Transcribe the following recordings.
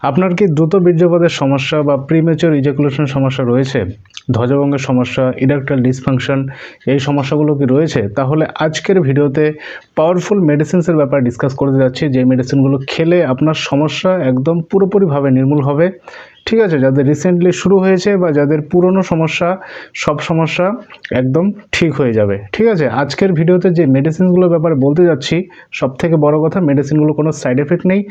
আপনার কি দ্রুত বীর্যপাতের সমস্যা বা প্রিমেচিওর ইজাকুলেশন সমস্যা রয়েছে? ধ্বজভঙ্গের সমস্যা, ইরেকটাইল ডিসফাংশন এই সমস্যাগুলো কি রয়েছে? তাহলে আজকের ভিডিওতে পাওয়ারফুল মেডিসিনসের ব্যাপারে ডিসকাস করতে যাচ্ছি, যে মেডিসিনগুলো খেলে আপনার সমস্যা একদম পুরোপুরিভাবে নির্মূল হবে। ঠিক আছে, যাদের রিসেন্টলি শুরু হয়েছে বা যাদের পুরনো সমস্যা, সব সমস্যা একদম ঠিক হয়ে যাবে। ঠিক আছে, আজকের ভিডিওতে যে মেডিসিনগুলোর ব্যাপারে বলতে যাচ্ছি, সব থেকে বড় কথা, মেডিসিনগুলো কোনো সাইড এফেক্ট নেই।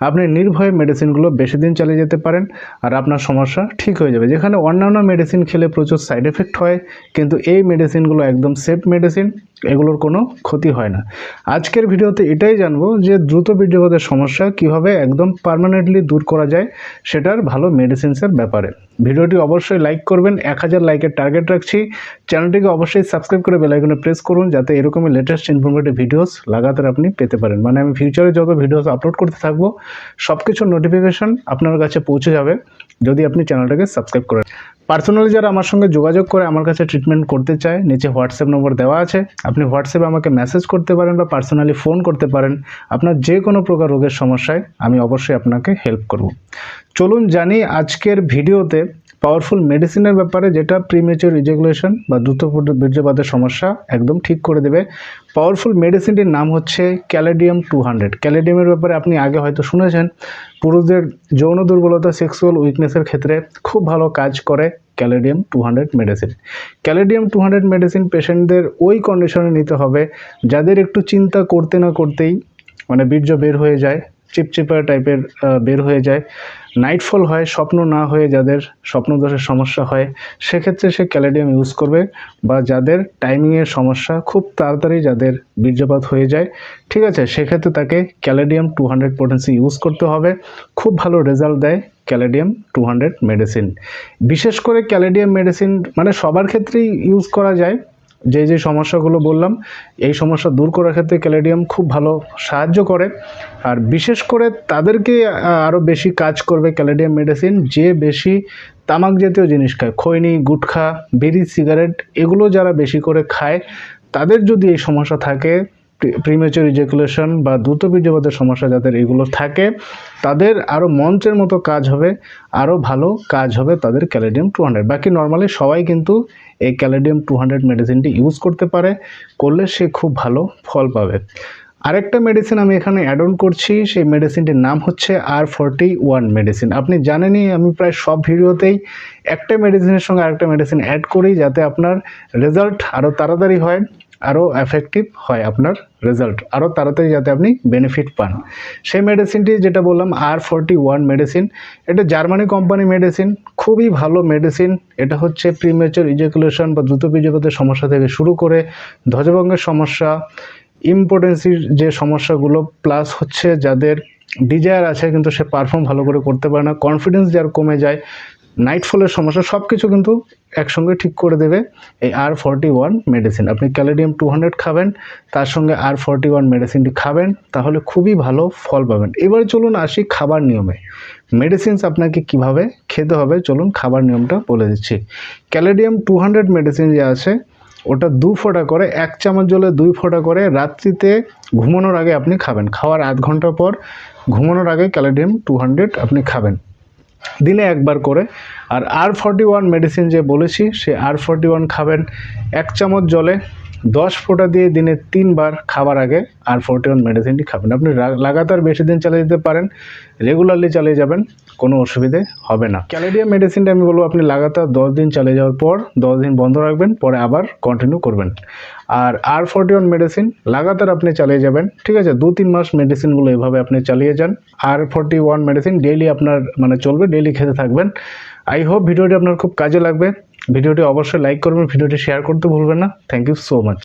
আপনি নির্ভয়ে মেডিসিনগুলো বেশি দিন চালিয়ে যেতে পারেন আর আপনার সমস্যা ঠিক হয়ে যাবে। যেখানে অন্যান্য মেডিসিন খেলে প্রচুর সাইড এফেক্ট হয়, কিন্তু এই মেডিসিনগুলো একদম সেফ মেডিসিন, এগুলোর কোনো ক্ষতি হয় না। আজকের ভিডিওতে এটাই জানবো যে দ্রুত বীর্যপাতের সমস্যা কিভাবে একদম পার্মানেন্টলি দূর করা যায়, সেটার ভালো মেডিসিনসের ব্যাপারে। ভিডিওটি অবশ্যই লাইক করবেন, 1000 লাইকের টার্গেট রাখছি। চ্যানেলটিকে অবশ্যই সাবস্ক্রাইব করে বেল আইকনে প্রেস করুন, যাতে এরকমই লেটেস্ট ইনফরমেটিভ ভিডিওস লাগাতার আপনি পেতে পারেন। মানে আমি ফিউচারে যত ভিডিওস আপলোড করতে থাকবো, সব কিছুর নোটিফিকেশন আপনার কাছে পৌঁছে যাবে যদি আপনি চ্যানেলটাকে সাবস্ক্রাইব করেন। পার্সোনালি যারা আমার সঙ্গে যোগাযোগ করে আমার কাছে ট্রিটমেন্ট করতে চায়, নিচে হোয়াটসঅ্যাপ নম্বর দেওয়া আছে, আপনি হোয়াটসঅ্যাপে আমাকে মেসেজ করতে পারেন বা পার্সোনালি ফোন করতে পারেন। আপনার যে কোনো প্রকার রোগের সমস্যায় আমি অবশ্যই আপনাকে হেল্প করব। চলুন জানি আজকের ভিডিওতে পাওয়ারফুল মেডিসিনের ব্যাপারে, যেটা প্রিমেচিওর ইজাকুলেশন বা দ্রুত বীর্যপাতের সমস্যা একদম ঠিক করে দেবে। পাওয়ারফুল মেডিসিনটির নাম হচ্ছে ক্যালেডিয়াম 200। ক্যালেডিয়ামের ব্যাপারে আপনি আগে হয়তো শুনেছেন। পুরুষদের যৌন দুর্বলতা, সেক্সুয়াল উইকনেসের ক্ষেত্রে খুব ভালো কাজ করে ক্যালেডিয়াম 200 মেডিসিন। ক্যালেডিয়াম 200 মেডিসিন পেশেন্টদের ওই কন্ডিশনে নিতে হবে যাদের একটু চিন্তা করতে না করতেই মানে বীর্য বের হয়ে যায়, চিপচিপা টাইপের বের হয়ে যায়, নাইটফল হয়, স্বপ্ন না হয়ে যাদের স্বপ্নদোষের সমস্যা হয়, সেক্ষেত্রে সে ক্যালেডিয়াম ইউজ করবে। বা যাদের টাইমিংয়ের সমস্যা, খুব তাড়াতাড়ি যাদের বীর্যপাত হয়ে যায়, ঠিক আছে, সেক্ষেত্রে তাকে ক্যালেডিয়াম 200 পোটেন্সি ইউজ করতে হবে। খুব ভালো রেজাল্ট দেয় ক্যালেডিয়াম 200 মেডিসিন। বিশেষ করে ক্যালেডিয়াম মেডিসিন মানে সবার ক্ষেত্রেই ইউজ করা যায়। যে যে সমস্যাগুলো বললাম, এই সমস্যা দূর করার ক্ষেত্রে ক্যালেডিয়াম খুব ভালো সাহায্য করে। আর বিশেষ করে তাদেরকে আরও বেশি কাজ করবে ক্যালেডিয়াম মেডিসিন যে বেশি তামাক জাতীয় জিনিস খায়, খৈনি, গুটখা, বিড়ি, সিগারেট, এগুলো যারা বেশি করে খায়, তাদের যদি এই সমস্যা থাকে, প্রিমেচিওর ইজাকুলেশন বা দ্রুত বীর্যপাতের সমস্যা যাদের এগুলো থাকে, তাদের আরও মঞ্চের মতো কাজ হবে, আরও ভালো কাজ হবে তাদের ক্যালেডিয়াম 200। বাকি নর্মালি সবাই কিন্তু এই ক্যালেডিয়াম 200 মেডিসিনটি ইউজ করতে পারে, করলে সে খুব ভালো ফল পাবে। আরেকটা মেডিসিন আমি এখানে অ্যাড অন করছি, সেই মেডিসিনটির নাম হচ্ছে R41 মেডিসিন। আপনি জানেনই, আমি প্রায় সব ভিডিওতেই একটা মেডিসিনের সঙ্গে আরেকটা মেডিসিন অ্যাড করি, যাতে আপনার রেজাল্ট আরও তাড়াতাড়ি হয়, আরও এফেক্টিভ হয়, আপনার রেজাল্ট আরও তাড়াতাড়ি যাতে আপনি বেনিফিট পান। সেই মেডিসিনটি যেটা বললাম R41 মেডিসিন, এটা জার্মানি কোম্পানি মেডিসিন, খুবই ভালো মেডিসিন। এটা হচ্ছে প্রিমেচিওর ইজাকুলেশন বা দ্রুত বীর্যপাতের সমস্যা থেকে শুরু করে ধ্বজভঙ্গের সমস্যা, ইম্পোটেন্সির যে সমস্যাগুলো, প্লাস হচ্ছে যাদের ডিজায়ার আছে কিন্তু সে পারফর্ম ভালো করে করতে পারে না, কনফিডেন্স যার কমে যায়, নাইটফলের সমস্যা, সব কিছু কিন্তু একসঙ্গে ঠিক করে দেবে এই R41 মেডিসিন। আপনি ক্যালেডিয়াম 200 খাবেন, তার সঙ্গে R41 মেডিসিনটি খাবেন, তাহলে খুবই ভালো ফল পাবেন। এবার চলুন আসি খাবার নিয়মে। মেডিসিনস আপনাকে কিভাবে খেতে হবে, চলুন খাবার নিয়মটা বলে দিচ্ছি। ক্যালেডিয়াম 200 মেডিসিন যে আছে, ওটা 2 ফোঁটা করে, 1 চামচ জলে 2 ফোঁটা করে রাত্রিতে ঘুমানোর আগে আপনি খাবেন। খাওয়ার আধ ঘন্টা পর ঘুমানোর আগে ক্যালেডিয়াম 200 আপনি খাবেন, দিনে একবার করে। আর R41 মেডিসিন যে বলেছি, সে R41 খাবেন 1 চামচ জলে 10 ফোঁটা দিয়ে দিনে 3 বার খাবার আগে R41 মেডিসিনটি খাবেন। আপনি লাগাতার বেশি দিন চালিয়ে যেতে পারেন, রেগুলারলি চালিয়ে যাবেন, কোনো অসুবিধে হবে না। ক্যালেডিয়াম মেডিসিনটা আমি বলবো আপনি লাগাতার 10 দিন চালিয়ে যাওয়ার পর 10 দিন বন্ধ রাখবেন, পরে আবার কন্টিনিউ করবেন। আর R41 মেডিসিন লাগাতার আপনি চালিয়ে যাবেন, ঠিক আছে, 2-3 মাস মেডিসিনগুলো এভাবে আপনি চালিয়ে যান। R41 মেডিসিন ডেইলি আপনার মানে চলবে, ডেইলি খেতে থাকবেন। আই হোপ ভিডিওটি আপনার খুব কাজে লাগবে। ভিডিওটি অবশ্যই লাইক করবেন, ভিডিওটি শেয়ার করতে ভুলবেন না। Thank you so much.